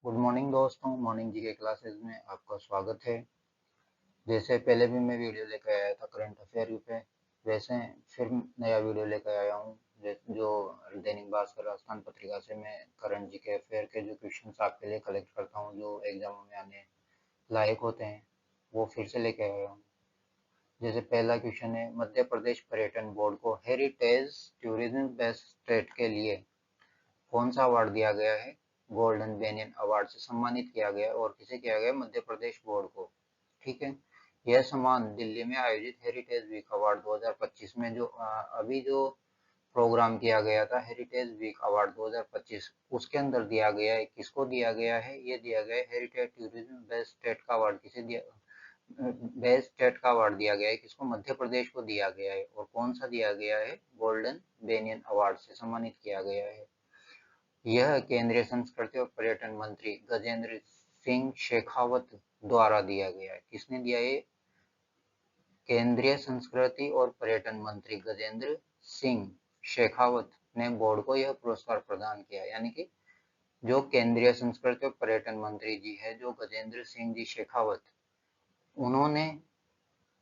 Good morning दोस्तों। Morning जी के classes में आपका स्वागत है। जैसे पहले भी मैं वीडियो लेकर आया था करंट अफेयर पे, वैसे फिर नया वीडियो लेकर आया हूँ जो दैनिक भास्कर राजस्थान पत्रिका से मैं करंट जी के अफेयर के जो क्वेश्चंस आपके लिए कलेक्ट करता हूँ जो एग्जामों में आने लायक होते हैं, वो फिर से लेकर आया हूँ। जैसे पहला क्वेश्चन है, मध्य प्रदेश पर्यटन बोर्ड को हेरिटेज टूरिज्म बेस्ट स्टेट के लिए कौन सा अवार्ड दिया गया है? गोल्डन बेनियन अवार्ड से सम्मानित किया गया और किसे किया गया? मध्य प्रदेश बोर्ड को। ठीक है। यह सम्मान दिल्ली में आयोजित हेरिटेज वीक अवार्ड 2025 में जो अभी जो प्रोग्राम किया गया था हेरिटेज वीक अवार्ड 2025, उसके अंदर दिया गया है। किसको दिया गया है? ये दिया गया है हेरिटेज टूरिज्म बेस्ट स्टेट का अवार्ड। किसे दिया? बेस्ट स्टेट का अवार्ड दिया गया है किसको? मध्य प्रदेश को दिया गया है। और कौन सा दिया गया है? गोल्डन बेनियन अवार्ड से सम्मानित किया गया है। यह केंद्रीय संस्कृति और पर्यटन मंत्री गजेंद्र सिंह शेखावत द्वारा दिया गया है। किसने दिया ये? केंद्रीय संस्कृति और पर्यटन मंत्री गजेंद्र सिंह शेखावत ने बोर्ड को यह पुरस्कार प्रदान किया। यानी कि जो केंद्रीय संस्कृति और पर्यटन मंत्री जी है, जो गजेंद्र सिंह जी शेखावत, उन्होंने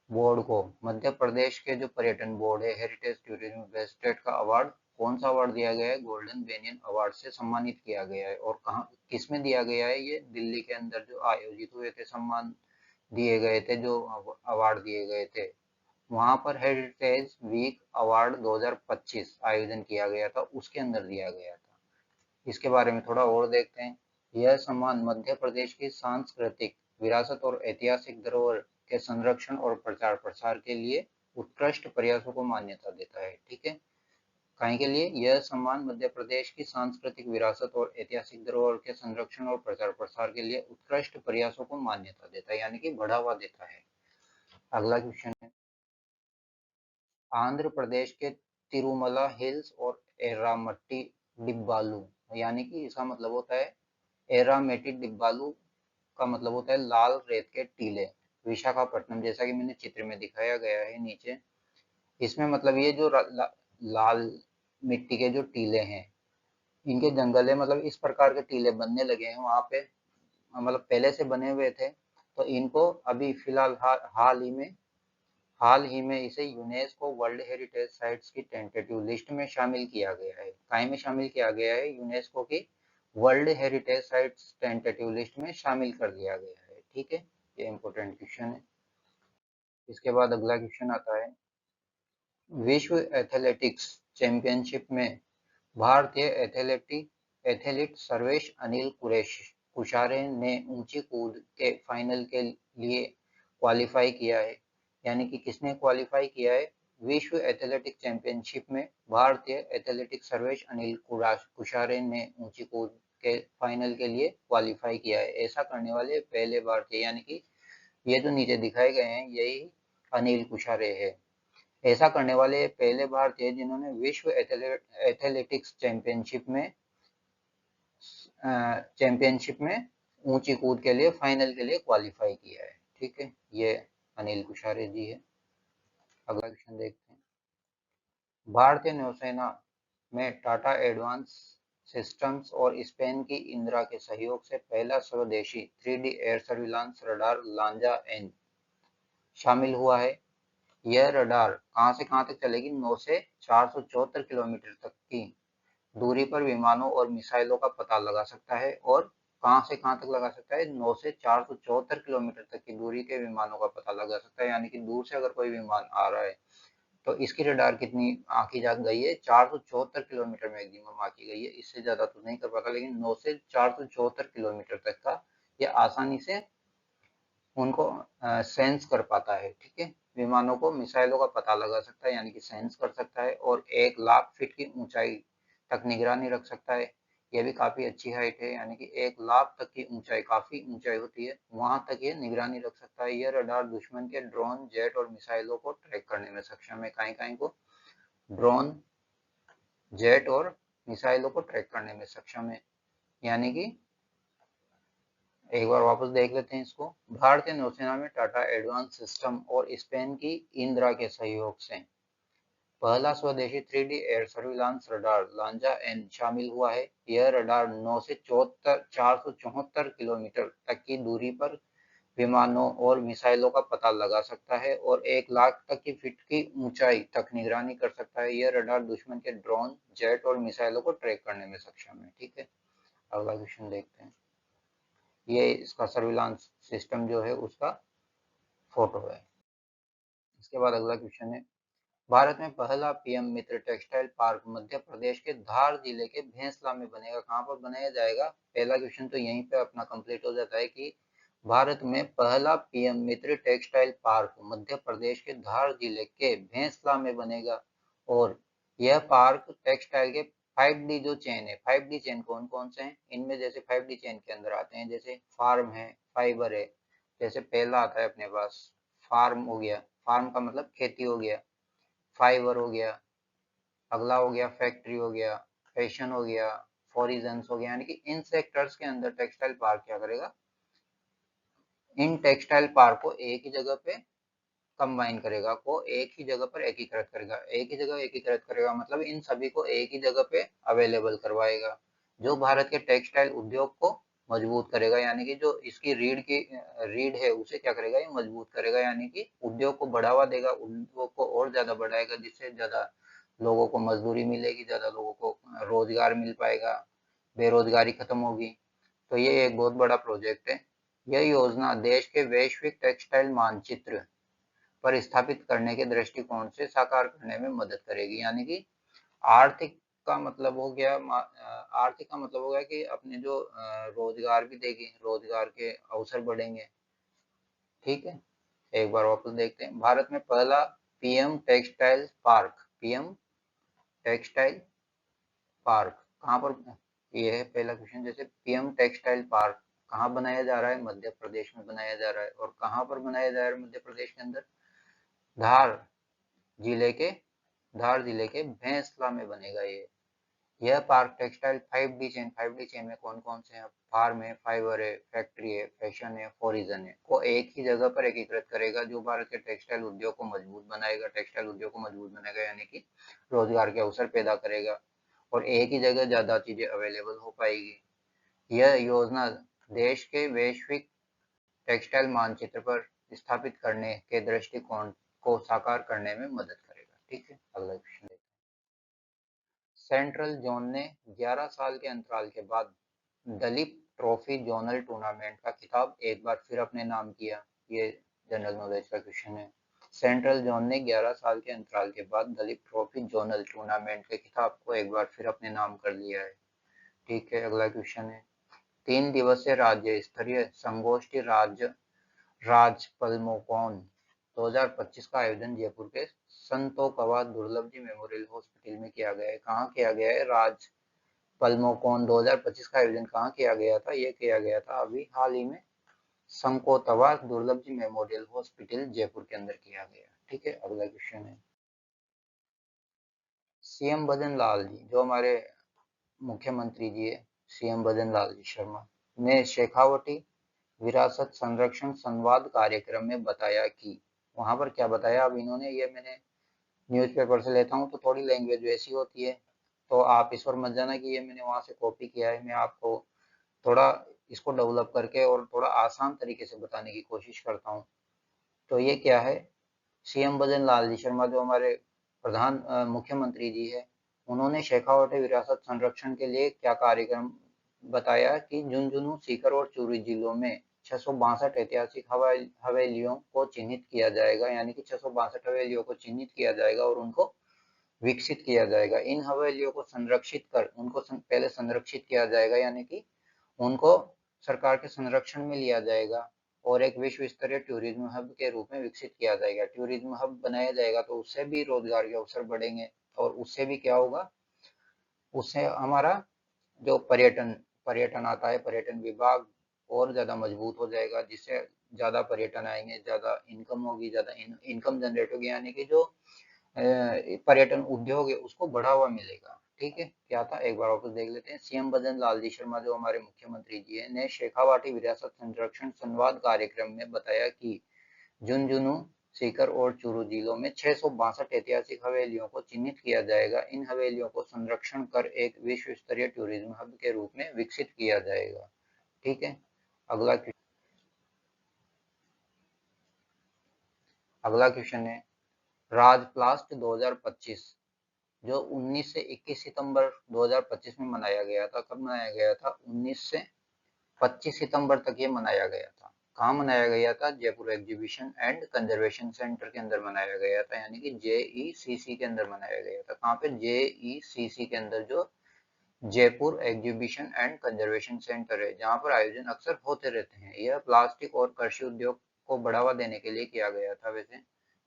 बोर्ड को, मध्य प्रदेश के जो पर्यटन बोर्ड है हेरिटेज टूरिज्म बेस्ट स्टेट का अवार्ड, कौन सा अवार्ड दिया गया है? गोल्डन बेनियन अवार्ड से सम्मानित किया गया है। और कहाँ, किसमें दिया गया है? ये दिल्ली के अंदर जो आयोजित हुए थे, सम्मान दिए गए थे, जो अवार्ड दिए गए थे, वहां पर हेरिटेज वीक अवार्ड 2025 आयोजन किया गया था, उसके अंदर दिया गया था। इसके बारे में थोड़ा और देखते हैं। यह सम्मान मध्य प्रदेश की सांस्कृतिक विरासत और ऐतिहासिक धरोहर के संरक्षण और प्रचार प्रसार के लिए उत्कृष्ट प्रयासों को मान्यता देता है। ठीक है। काहे के लिए? यह सम्मान मध्य प्रदेश की सांस्कृतिक विरासत और ऐतिहासिक धरोहर के संरक्षण और प्रचार प्रसार के लिए उत्कृष्ट प्रयासों को मान्यता देता है, यानी कि बढ़ावा देता है। अगला क्वेश्चन है, आंध्र प्रदेश के तिरुमला हिल्स और एरामट्टी डिब्बालू, यानी कि इसका मतलब होता है एरामेटी डिब्बालू, का मतलब होता है लाल रेत के टीले, विशाखापट्टनम, जैसा कि मैंने चित्र में दिखाया गया है नीचे। इसमें मतलब ये जो लाल मिट्टी के जो टीले हैं, इनके जंगल है, मतलब इस प्रकार के टीले बनने लगे हैं वहां पे, मतलब पहले से बने हुए थे। तो इनको अभी फिलहाल हाल ही में इसे यूनेस्को वर्ल्ड हेरिटेज साइट्स की टेंटेटिव लिस्ट में शामिल किया गया है। काय में शामिल किया गया है? यूनेस्को की world heritage sites tentative list में शामिल कर दिया गया है। ठीक है, ये इंपॉर्टेंट क्वेश्चन है। इसके बाद अगला क्वेश्चन आता है, विश्व एथलेटिक्स चैंपियनशिप में भारतीय एथलीट सर्वेश अनिल कुशारे ने ऊंची कूद के फाइनल के लिए क्वालिफाई किया है। यानी कि किसने क्वालिफाई किया है? विश्व एथलेटिक चैंपियनशिप में भारतीय एथलेटिक सर्वेश अनिल कुशारे ने ऊंची कूद के फाइनल के लिए क्वालिफाई किया है। ऐसा करने वाले पहले भारतीय, यानी कि ये जो नीचे दिखाए गए हैं यही अनिल कुशारे है। ऐसा करने वाले पहले भारतीय जिन्होंने विश्व एथलेटिक्स चैंपियनशिप में ऊंची कूद के लिए फाइनल के लिए क्वालिफाई किया है। ठीक है, ये अनिल कुशारे जी है। अगला क्वेश्चन देखते हैं, भारतीय नौसेना में टाटा एडवांस सिस्टम्स और स्पेन की इंदिरा के सहयोग से पहला स्वदेशी 3D air surveillance radar Lanza N शामिल हुआ है। यह रडार कहां से कहां तक चलेगी? 9 से 474 किलोमीटर तक की दूरी पर विमानों और मिसाइलों का पता लगा सकता है। और कहां से कहां तक लगा सकता है? 9 से 474 किलोमीटर तक की दूरी के विमानों का पता लगा सकता है। यानी कि दूर से अगर कोई विमान आ रहा है तो इसकी रडार कितनी आंकी जा गई है? 474 किलोमीटर मैक्सिमम आंकी गई है। इससे ज्यादा तो नहीं कर पाता, लेकिन 9 से 474 किलोमीटर तक का ये आसानी से उनको सेंस कर पाता है। ठीक है, विमानों को, मिसाइलों का पता लगा सकता है, यानी कि सेंस कर सकता है। और 1 लाख फीट की ऊंचाई तक निगरानी रख सकता है। यह भी काफी अच्छी हाइट है, यानी कि 1 लाख तक की ऊंचाई, काफी ऊंचाई होती है, वहां तक ये निगरानी रख सकता है। यह रडार दुश्मन के ड्रोन, जेट और मिसाइलों को ट्रैक करने में सक्षम है। कहीं कहीं को ड्रोन, जेट और मिसाइलों को ट्रैक करने में सक्षम है। यानी कि एक बार वापस देख लेते हैं इसको। भारतीय नौसेना में टाटा एडवांस सिस्टम और स्पेन की इंदिरा के सहयोग से पहला स्वदेशी 3D air surveillance radar Lanza N शामिल हुआ है। यह रडार 9 से 474 किलोमीटर तक की दूरी पर विमानों और मिसाइलों का पता लगा सकता है और 1 लाख तक की फीट की ऊंचाई तक निगरानी कर सकता है। यह रडार दुश्मन के ड्रोन, जेट और मिसाइलों को ट्रैक करने में सक्षम है। ठीक है, अगला क्वेश्चन देखते हैं। ये इसका सर्विलांस सिस्टम जो है उसका फोटो है। इसके बाद अगला क्वेश्चन है, भारत में पहला पीएम मित्र टेक्सटाइल पार्क मध्य प्रदेश के धार जिले के भेंसला में बनेगा। कहाँ पर बनाया जाएगा? पहला क्वेश्चन तो यहीं पे अपना कंप्लीट हो जाता है कि भारत में पहला पीएम मित्र टेक्सटाइल पार्क मध्य प्रदेश के धार जिले के भेंसला में बनेगा। और यह पार्क टेक्सटाइल के 5D जो चेन है, 5D चेन कौन कौन से हैं इनमें, जैसे 5D चेन के अंदर आते हैं जैसे फार्म है, फाइबर है। जैसे पहला आता है अपने पास फार्म हो गया, फार्म का मतलब खेती हो गया, फाइबर हो गया, अगला हो गया फैक्ट्री हो गया, फैशन हो गया, फॉरिजन्स हो गया। यानी कि इन सेक्टर्स के अंदर टेक्सटाइल पार्क क्या करेगा, इन टेक्सटाइल पार्क को एक ही जगह पे कंबाइन करेगा, को एक ही जगह पर एकीकृत करेगा। एक ही जगह एकीकृत करेगा मतलब इन सभी को एक ही जगह पे अवेलेबल करवाएगा, जो भारत के टेक्सटाइल उद्योग को मजबूत करेगा। यानी कि जो इसकी रीढ़ है उसे क्या करेगा, ये मजबूत करेगा। यानी कि उद्योग को बढ़ावा देगा, उद्योग को और ज्यादा बढ़ाएगा, जिससे ज्यादा लोगों को मजदूरी मिलेगी, ज्यादा लोगों को रोजगार मिल पाएगा, बेरोजगारी खत्म होगी। तो ये एक बहुत बड़ा प्रोजेक्ट है। यह योजना देश के वैश्विक टेक्सटाइल मानचित्र पर स्थापित करने के दृष्टिकोण से साकार करने में मदद करेगी। यानी कि आर्थिक का मतलब हो गया, आर्थिक का मतलब हो गया कि अपने जो रोजगार भी देगी, रोजगार के अवसर बढ़ेंगे। ठीक है, एक बार वापस देखते हैं। भारत में पहला PM textile park, PM textile park कहाँ पर, ये है पहला क्वेश्चन। जैसे पीएम टेक्सटाइल पार्क कहाँ बनाया जा रहा है? मध्य प्रदेश में बनाया जा रहा है। और कहाँ पर बनाया जा रहा है मध्य प्रदेश के अंदर? धार जिले के, धार जिले के भैंसला में बनेगा ये। यह park textile 5D chain, 5D chain में कौन कौन से हैं? फार्म है, फाइबर है, फैक्ट्री है, फैशन है, फॉरिजन है, को एक ही जगह पर एकीकृत करेगा, जो भारत के टेक्सटाइल उद्योग को मजबूत बनाएगा। टेक्सटाइल उद्योग को मजबूत बनाएगा यानी कि रोजगार के अवसर पैदा करेगा और एक ही जगह ज्यादा चीजें अवेलेबल हो पाएगी। यह योजना देश के वैश्विक टेक्सटाइल मानचित्र पर स्थापित करने के दृष्टिकोण को साकार करने में मदद करेगा। ठीक है, अगला क्वेश्चन देखते हैं। सेंट्रल जोन ने 11 साल के अंतराल के बाद दलीप ट्रॉफी जोनल टूर्नामेंट का खिताब एक बार फिर अपने नाम किया। ये जनरल नॉलेज का क्वेश्चन है। सेंट्रल जोन ने 11 साल के अंतराल के बाद दलीप ट्रॉफी जोनल टूर्नामेंट के खिताब को एक बार फिर अपने नाम कर लिया है। ठीक है, अगला क्वेश्चन है। 3 दिवसीय राज्य स्तरीय संगोष्ठी राजपल्मोकॉन 2025 का आयोजन जयपुर के संतो कवा दुर्लभ जी मेमोरियल हॉस्पिटल में किया गया है। कहाँ किया गया है? राजपल्मोकॉन 2025 का आयोजन कहाँ किया गया था? ये किया गया था अभी हाल ही में संकोतवा दुर्लभ जी मेमोरियल हॉस्पिटल जयपुर के अंदर किया गया। ठीक है, अगला क्वेश्चन है। सीएम भजन लाल जी, जो हमारे मुख्यमंत्री जी है, सीएम भजन लाल जी शर्मा ने शेखावटी विरासत संरक्षण संवाद कार्यक्रम में बताया कि, वहां पर क्या बताया अब इन्होंने, ये मैंने न्यूज़पेपर से लेता हूँ तो थोड़ी लैंग्वेज वैसी होती है, तो आप इस पर मत जाना कि ये मैंने वहां से कॉपी किया है। मैं आपको थोड़ा इसको डेवलप करके और थोड़ा आसान तरीके से बताने की कोशिश करता हूँ। तो ये क्या है, सीएम भजन लाल जी शर्मा जो हमारे मुख्यमंत्री जी है, उन्होंने शेखावटी विरासत संरक्षण के लिए क्या कार्यक्रम बताया कि झुंझुनू, सीकर और चूरू जिलों में 662 ऐतिहासिक हवेलियों को चिन्हित किया जाएगा। यानी कि 662 हवेलियों को चिन्हित किया जाएगा और उनको विकसित किया जाएगा। इन हवेलियों को संरक्षित कर उनको पहले संरक्षित किया जाएगा, यानी कि उनको सरकार के संरक्षण में लिया जाएगा और एक विश्व स्तरीय टूरिज्म हब के रूप में विकसित किया जाएगा। टूरिज्म हब बनाया जाएगा तो उससे भी रोजगार के अवसर बढ़ेंगे और उससे भी क्या होगा, उससे हमारा जो पर्यटन पर्यटन आता है, पर्यटन विभाग और ज्यादा मजबूत हो जाएगा, जिससे ज्यादा पर्यटन आएंगे, ज्यादा इनकम होगी, ज्यादा इनकम जनरेट होगी। यानी कि जो पर्यटन उद्योग है उसको बढ़ावा मिलेगा। ठीक है, क्या था एक बार वापस देख लेते हैं। सीएम भजन लाल जी शर्मा जो हमारे मुख्यमंत्री जी है, ने शेखावाटी विरासत संरक्षण संवाद कार्यक्रम में बताया कि झुंझुनू, सीकर और चूरू जिलों में 662 ऐतिहासिक हवेलियों को चिन्हित किया जाएगा। इन हवेलियों को संरक्षण कर एक विश्व स्तरीय टूरिज्म हब के रूप में विकसित किया जाएगा। ठीक है। अगला क्वेश्चन है राजप्लास्ट 2025 जो 19 से 21 सितंबर 2025 में मनाया गया था। कब मनाया गया था? 19 से 25 सितंबर तक ये मनाया गया था। कहाँ मनाया गया था? Jaipur exhibition and conservation centre के अंदर मनाया गया था, यानी कि JECC के अंदर मनाया गया था। कहाँ पे? JECC के अंदर, जो Jaipur exhibition and conservation centre है, जहाँ पर आयोजन अक्सर होते रहते हैं। यह प्लास्टिक और कृषि उद्योग को बढ़ावा देने के लिए किया गया था वैसे,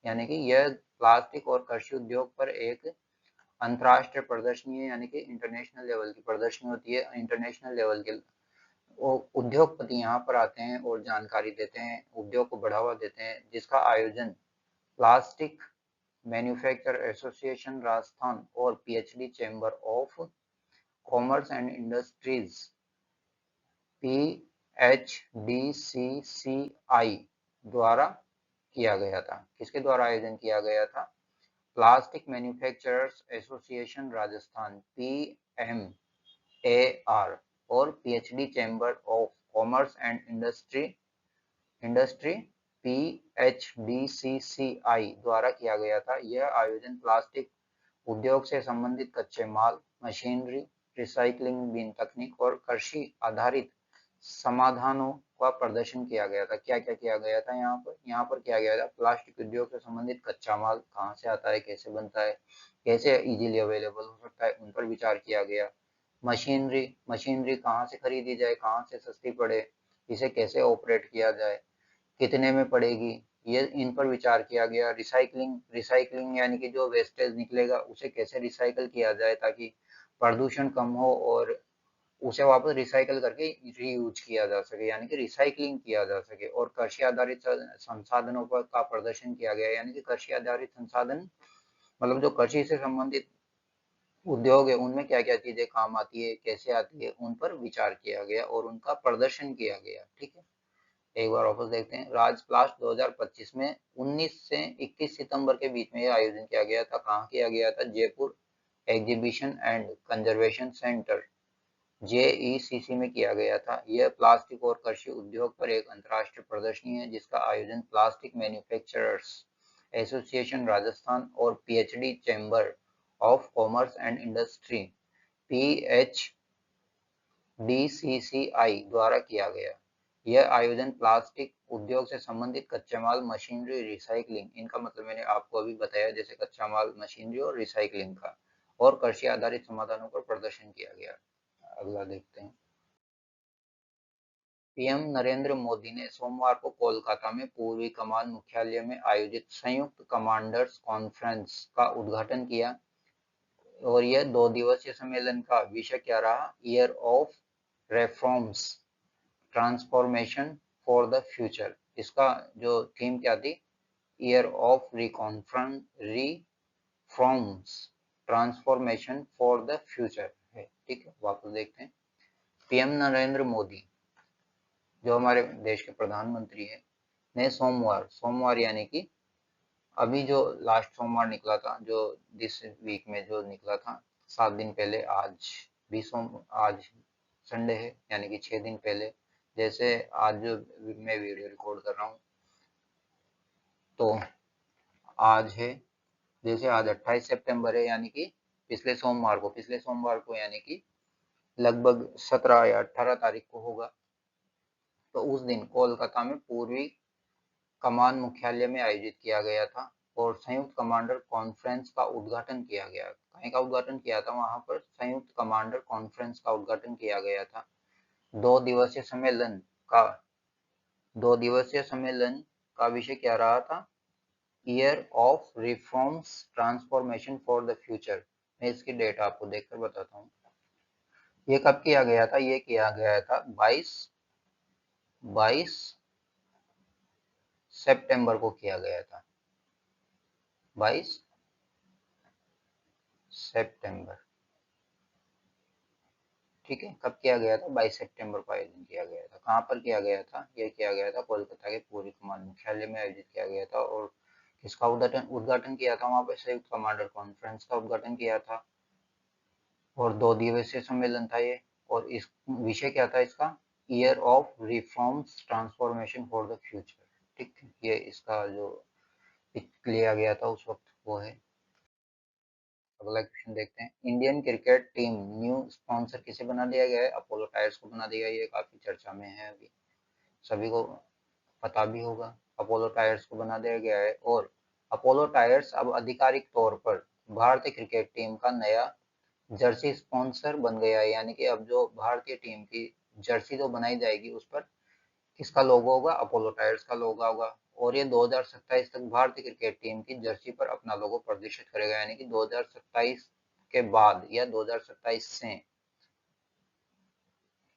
यानी कि यह प्लास्टिक और कृषि उद्योग पर एक अंतरराष्ट्रीय प्रदर्शनी है, यानी कि इंटरनेशनल लेवल की प्रदर्शनी होती है। इंटरनेशनल लेवल के उद्योगपति यहाँ पर आते हैं और जानकारी देते हैं, उद्योग को बढ़ावा देते हैं, जिसका आयोजन प्लास्टिक मैन्युफैक्चर एसोसिएशन राजस्थान और PhD chamber of commerce and industries PHDCCI द्वारा किया गया था। किसके द्वारा आयोजन किया गया था? Plastic manufacturers association Rajasthan PMAR और PhD chamber of commerce and industry PHDCCI द्वारा किया गया था। यह आयोजन प्लास्टिक उद्योग से संबंधित कच्चे माल, मशीनरी, रिसाइकलिंग बिन तकनीक और कृषि आधारित समाधानों का प्रदर्शन किया गया था। क्या क्या किया गया था यहाँ पर? यहाँ पर किया गया था प्लास्टिक उद्योग से संबंधित कच्चा माल कहाँ से आता है, कैसे बनता है, कैसे इजीली अवेलेबल हो सकता है, उन पर विचार किया गया। मशीनरी कहाँ से खरीदी जाए, कहाँ से सस्ती पड़े, इसे कैसे ऑपरेट किया जाए, कितने में पड़ेगी, ये इन पर विचार किया गया। रिसाइकलिंग यानी कि जो वेस्टेज निकलेगा उसे कैसे रिसाइकल किया जाए ताकि प्रदूषण कम हो और उसे वापस रिसाइकल करके रीयूज किया जा सके, यानी कि रिसाइकलिंग किया जा सके। और कृषि आधारित संसाधनों पर का प्रदर्शन किया गया, यानी कि कृषि आधारित संसाधन मतलब जो कृषि से संबंधित उद्योग है उनमें क्या क्या चीजें काम आती है, कैसे आती है, उन पर विचार किया गया और उनका प्रदर्शन किया गया। ठीक है। एक बार वापस देखते हैं। राजप्लास्ट 2025 में 19 से 21 सितंबर के बीच में यह आयोजन किया गया था। कहाँ किया गया था? Jaipur exhibition and conservation centre JECC में किया गया था। यह प्लास्टिक और कृषि उद्योग पर एक अंतर्राष्ट्रीय प्रदर्शनी है जिसका आयोजन प्लास्टिक मैन्युफैक्चरर्स एसोसिएशन राजस्थान और PhD chamber of commerce and industry PHDCCI द्वारा किया गया। यह आयोजन प्लास्टिक उद्योग से संबंधित कच्चे माल, मशीनरी, रिसाइकलिंग, इनका मतलब मैंने आपको अभी बताया, जैसे कच्चा माल, मशीनरी और रिसाइकलिंग का, और कृषि आधारित समाधानों पर प्रदर्शन किया गया। अगला देखते हैं। PM नरेंद्र मोदी ने सोमवार को कोलकाता में पूर्वी कमान मुख्यालय में आयोजित संयुक्त कमांडर्स कॉन्फ्रेंस का उद्घाटन किया और यह 2 दिवसीय सम्मेलन का विषय क्या रहा? Year of reforms, transformation for the future. इसका जो थीम क्या थी? Year of reforms, transformation for the future है। ठीक है, वापस देखते हैं। PM नरेंद्र मोदी जो हमारे देश के प्रधानमंत्री हैं ने सोमवार यानी कि अभी जो लास्ट सोमवार निकला था, जो दिस वीक में जो निकला था 7 दिन पहले, आज संडे है यानी कि 6 दिन पहले, जैसे आज जो मैं वीडियो रिकॉर्ड कर रहा हूँ तो आज है, जैसे आज 28 सितंबर है यानी कि पिछले सोमवार को यानी कि लगभग 17 या 18 तारीख को होगा। तो उस दिन कोलकाता में पूर्वी कमान मुख्यालय में आयोजित किया गया था और संयुक्त कमांडर कॉन्फ्रेंस का उद्घाटन किया गया। कहीं का उद्घाटन किया था? वहां पर संयुक्त कमांडर कॉन्फ्रेंस का उद्घाटन किया गया था। 2 दिवसीय सम्मेलन का विषय क्या रहा था? Year of reforms, transformation for the future. मैं इसकी डेट आपको देखकर बताता हूँ। ये कब किया गया था? ये किया गया था 22 सितंबर को किया गया था। 22 सितंबर, ठीक है। कब किया गया था? 22 सितंबर को आयोजन किया गया था। कहाँ पर किया गया था? यह किया गया था कोलकाता के पूर्वी कमान मुख्यालय में आयोजित किया गया था और इसका उद्घाटन उद्घाटन किया था वहां पे संयुक्त कमांडर कॉन्फ्रेंस का उद्घाटन किया था और 2 दिवसीय सम्मेलन था ये। और इस विषय क्या था इसका, year of reforms transformation for the future. ठीक है, ये इसका जो लिया गया था उस वक्त वो है। अगला क्वेश्चन देखते हैं, Indian cricket team new sponsor किसे बना दिया गया है, अपोलो टायर्स को बना दिया गया। ये काफी चर्चा में है, अभी सभी को पता भी होगा, अपोलो टायर्स को बना दिया गया है। और अपोलो टायर्स अब आधिकारिक तौर पर भारतीय क्रिकेट टीम का नया जर्सी स्पॉन्सर बन गया है। यानी कि अब जो भारतीय टीम की जर्सी जो बनाई जाएगी उस पर किसका लोगो होगा, अपोलो टायर्स का लोगो होगा। और ये 2027 तक भारतीय क्रिकेट टीम की जर्सी पर अपना लोगो प्रदर्शित करेगा। यानी कि 2027 के बाद या 2027 से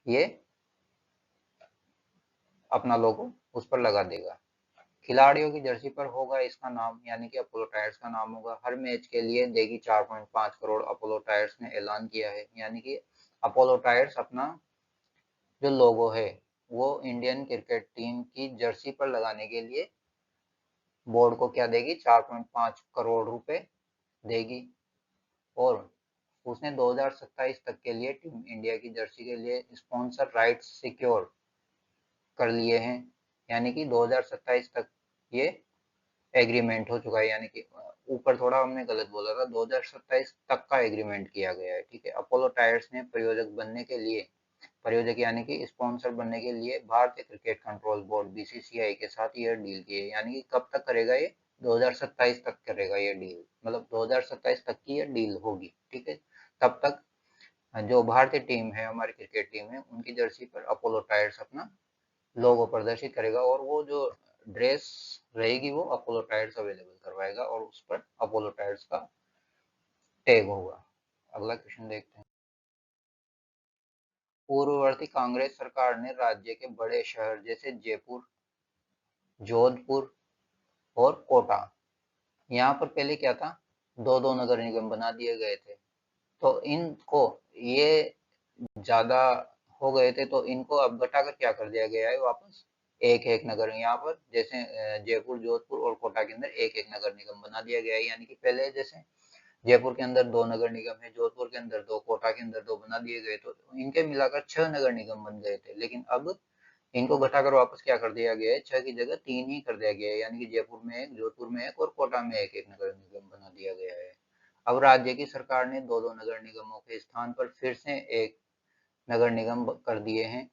ये अपना लोगो उस पर लगा देगा। खिलाड़ियों की जर्सी पर होगा इसका नाम, यानी कि अपोलो टायर्स का नाम होगा। हर मैच के लिए देगी 4.5 करोड़, अपोलो टायर्स ने ऐलान किया है। यानी कि अपोलो टायर्स अपना जो लोगो है वो इंडियन क्रिकेट टीम की जर्सी पर लगाने के लिए बोर्ड को क्या देगी, 4.5 करोड़ रुपए देगी। और उसने 2027 तक के लिए टीम इंडिया की जर्सी के लिए स्पॉन्सर राइट्स सिक्योर कर लिए हैं। यानी कि 2027 तक ये एग्रीमेंट हो चुका है। यानी कि ऊपर थोड़ा हमने गलत बोला था, 2027 तक का एग्रीमेंट किया गया है। ठीक है, अपोलो टायर्स ने प्रयोजक बनने के लिए, प्रयोजक यानी कि स्पॉन्सर बनने के लिए भारतीय क्रिकेट कंट्रोल बोर्ड बीसीसीआई के साथ यह डील की है। यानी कि कब तक करेगा ये, 2027 तक करेगा ये डील, मतलब 2027 तक की ये डील होगी। ठीक है, तब तक जो भारतीय टीम है, हमारी क्रिकेट टीम है, उनकी जर्सी पर अपोलो टायर्स अपना लोगो प्रदर्शित करेगा और वो जो ड्रेस रहेगी वो अपोलो टायर्स अवेलेबल करवाएगा और उस पर अपोलो टायर्स का टैग होगा। अगला क्वेश्चन देखते हैं, पूर्ववर्ती कांग्रेस सरकार ने राज्य के बड़े शहर जैसे जयपुर, जोधपुर और कोटा, यहाँ पर पहले क्या था, दो दो नगर निगम बना दिए गए थे। तो इनको ये ज्यादा हो गए थे तो इनको अब घटाकर क्या कर दिया गया है, वापस एक एक नगर, यहाँ पर जैसे जयपुर, जोधपुर और कोटा के अंदर एक एक नगर निगम बना दिया गया है। यानी कि पहले जैसे जयपुर के अंदर 2 नगर निगम है, जोधपुर के अंदर 2, कोटा के अंदर 2 बना दिए गए, तो इनके मिलाकर 6 नगर निगम बन गए थे। लेकिन अब इनको घटाकर वापस क्या कर दिया गया है, 6 की जगह 3 ही कर दिया गया है। यानी कि जयपुर में एक, जोधपुर में एक और कोटा में एक एक नगर निगम बना दिया गया है। अब राज्य की सरकार ने दो दो नगर निगमों के स्थान पर फिर से एक नगर निगम कर दिए हैं।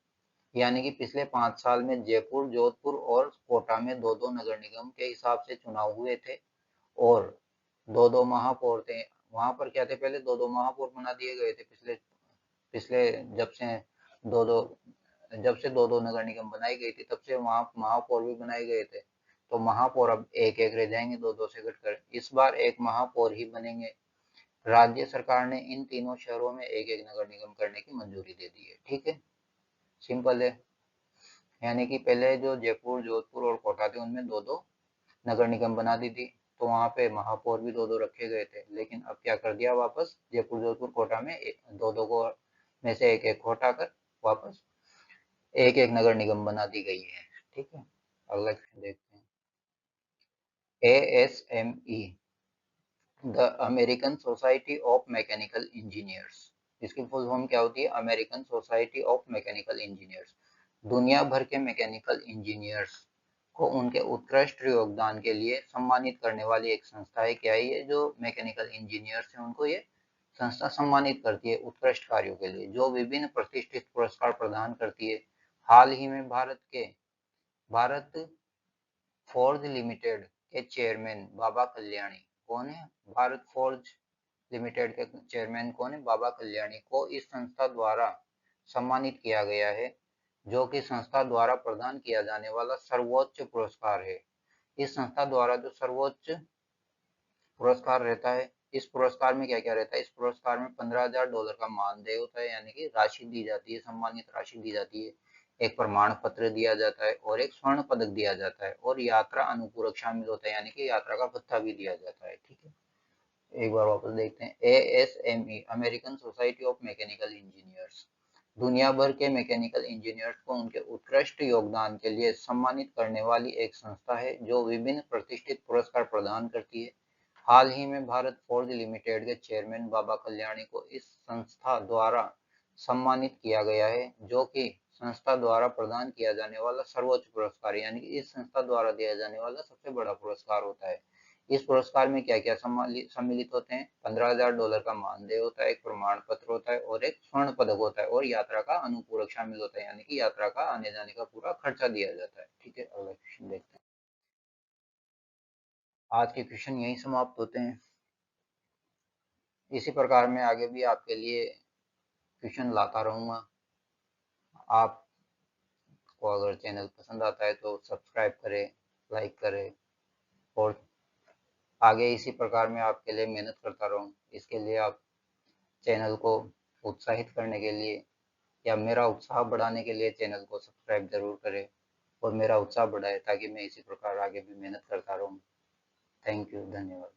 यानी कि पिछले 5 साल में जयपुर, जोधपुर और कोटा में दो दो नगर निगम के हिसाब से चुनाव हुए थे और दो दो महापौर थे। वहां पर क्या थे, पहले दो दो महापौर बना दिए गए थे। पिछले पिछले जब से दो दो जब से दो दो नगर निगम बनाई गई थी तब से वहां महापौर भी बनाए गए थे। तो महापौर अब एक एक रह जाएंगे, दो दो से घटकर इस बार एक महापौर ही बनेंगे। राज्य सरकार ने इन तीनों शहरों में एक एक नगर निगम करने की मंजूरी दे दी है। ठीक है, सिंपल है। यानी कि पहले जो जयपुर, जोधपुर और कोटा थे उनमें दो दो नगर निगम बना दी थी, तो वहां पे महापौर भी दो दो रखे गए थे। लेकिन अब क्या कर दिया, वापस जयपुर, जोधपुर, कोटा में दो दो को में से एक एक हटाकर वापस एक एक नगर निगम बना दी गई है। ठीक है, अगला क्वेश्चन देखते हैं, ASME, the American society of mechanical engineers, इसकी फुल फॉर्म क्या होती है, American society of mechanical engineers. दुनिया भर के मैकेनिकल इंजीनियर्स को उनके उत्कृष्ट योगदान के लिए सम्मानित करने वाली एक संस्था है। क्या है ये, जो मैकेनिकल इंजीनियर्स हैं उनको ये संस्था सम्मानित करती है उत्कृष्ट कार्यों के लिए, जो विभिन्न प्रतिष्ठित पुरस्कार प्रदान करती है। हाल ही में भारत फोर्ज लिमिटेड के चेयरमैन बाबा कल्याणी, कौन है, भारत फोर्ज लिमिटेड के चेयरमैन कौन है, बाबा कल्याणी को इस संस्था द्वारा सम्मानित किया गया है, जो कि संस्था द्वारा प्रदान किया जाने वाला सर्वोच्च पुरस्कार है। इस संस्था द्वारा जो सर्वोच्च पुरस्कार रहता है, इस पुरस्कार में क्या क्या रहता है, इस पुरस्कार में $15,000 का मानदेय होता है, यानी कि राशि दी जाती है, सम्मानित राशि दी जाती है। एक प्रमाण पत्र दिया जाता है और एक स्वर्ण पदक दिया जाता है और यात्रा अनुपूरक शामिल होता है, यानी कि यात्रा का भत्ता भी दिया जाता है। ठीक है, एक बार वापस देखते हैं, ASME, American society of mechanical engineers, दुनिया भर के मैकेनिकल इंजीनियर्स को उनके उत्कृष्ट योगदान के लिए सम्मानित करने वाली एक संस्था है जो विभिन्न प्रतिष्ठित पुरस्कार प्रदान करती है। हाल ही में भारत फोर्ज लिमिटेड के चेयरमैन बाबा कल्याणी को इस संस्था द्वारा सम्मानित किया गया है, जो कि संस्था द्वारा प्रदान किया जाने वाला सर्वोच्च पुरस्कार, यानी कि इस संस्था द्वारा दिया जाने वाला सबसे बड़ा पुरस्कार होता है। इस पुरस्कार में क्या क्या सम्मिलित होते हैं? $15,000 का मानदेय होता है, एक प्रमाण पत्र होता है और एक स्वर्ण पदक होता है, और यात्रा का अनुपूरक शामिल होता है, यानी कि यात्रा का आने जाने का पूरा खर्चा दिया जाता है। ठीक है, अगला क्वेश्चन देखते हैं। आज के क्वेश्चन यही समाप्त होते हैं। इसी प्रकार मैं आगे भी आपके लिए क्वेश्चन लाता रहूंगा। आपको अगर चैनल पसंद आता है तो सब्सक्राइब करें, लाइक करें, और आगे इसी प्रकार मैं आपके लिए मेहनत करता रहूं। इसके लिए आप चैनल को उत्साहित करने के लिए या मेरा उत्साह बढ़ाने के लिए चैनल को सब्सक्राइब जरूर करें और मेरा उत्साह बढ़ाए, ताकि मैं इसी प्रकार आगे भी मेहनत करता रहूं। थैंक यू, धन्यवाद।